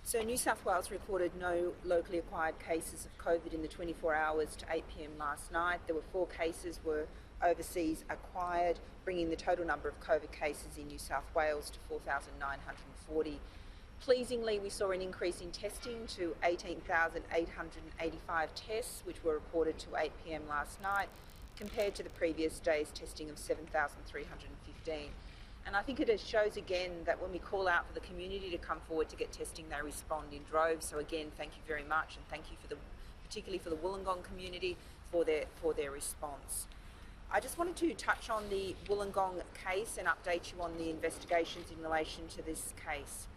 So New South Wales recorded no locally acquired cases of COVID in the 24 hours to 8 p.m. last night. There were 4 cases were overseas acquired, bringing the total number of COVID cases in New South Wales to 4,940. Pleasingly, we saw an increase in testing to 18,885 tests, which were reported to 8 p.m. last night, compared to the previous day's testing of 7,315. And I think it shows again that when we call out for the community to come forward to get testing, they respond in droves. So again, thank you very much, and thank you particularly for the Wollongong community for their response. I just wanted to touch on the Wollongong case and update you on the investigations in relation to this case.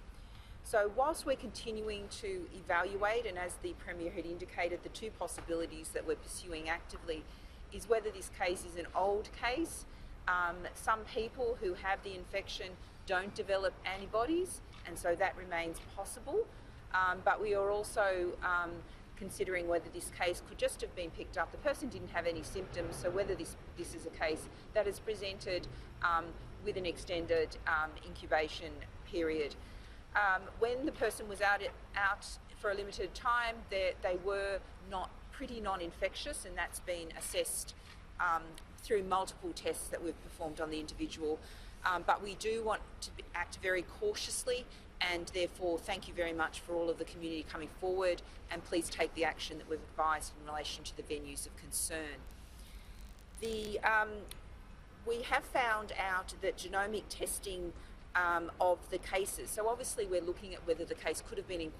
So whilst we're continuing to evaluate, and as the Premier had indicated, the 2 possibilities that we're pursuing actively is whether this case is an old case. Some people who have the infection don't develop antibodies, and so that remains possible. But we are also considering whether this case could just have been picked up. The person didn't have any symptoms, so whether this is a case that is presented with an extended incubation period. When the person was out for a limited time, they were pretty non-infectious, and that's been assessed through multiple tests that we've performed on the individual. But we do want to act very cautiously, and therefore thank you very much for all of the community coming forward, and please take the action that we've advised in relation to the venues of concern. We have found out that genomic testing of the cases, so obviously we're looking at whether the case could have been in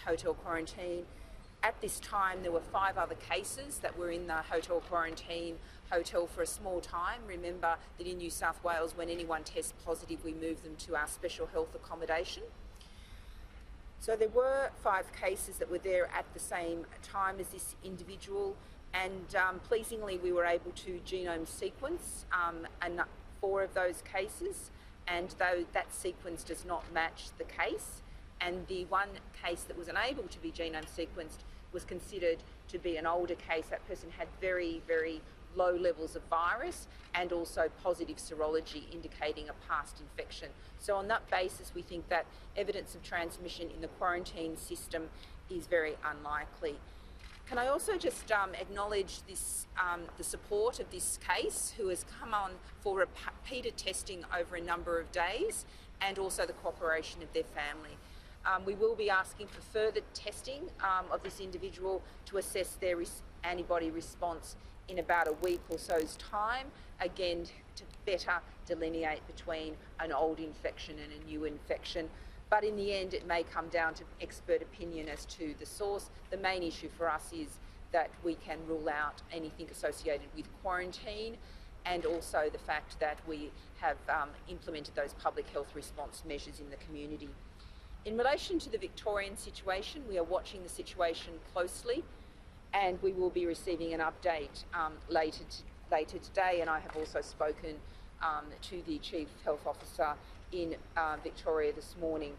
hotel quarantine. At this time, there were 5 other cases that were in the hotel quarantine hotel for a small time. Remember that in New South Wales, when anyone tests positive, we move them to our special health accommodation. So there were 5 cases that were there at the same time as this individual, and pleasingly we were able to genome sequence 4 of those cases, and though that sequence does not match the case, and the one case that was unable to be genome sequenced was considered to be an older case. That person had very, very low levels of virus and also positive serology indicating a past infection. So on that basis, we think that evidence of transmission in the quarantine system is very unlikely. Can I also just acknowledge this, the support of this case, who has come on for repeated testing over a number of days, and also the cooperation of their family. We will be asking for further testing of this individual to assess their antibody response in about a week or so's time, again to better delineate between an old infection and a new infection. But in the end, it may come down to expert opinion as to the source. The main issue for us is that we can rule out anything associated with quarantine, and also the fact that we have implemented those public health response measures in the community. In relation to the Victorian situation, we are watching the situation closely, and we will be receiving an update later today, and I have also spoken to the Chief Health Officer in Victoria this morning.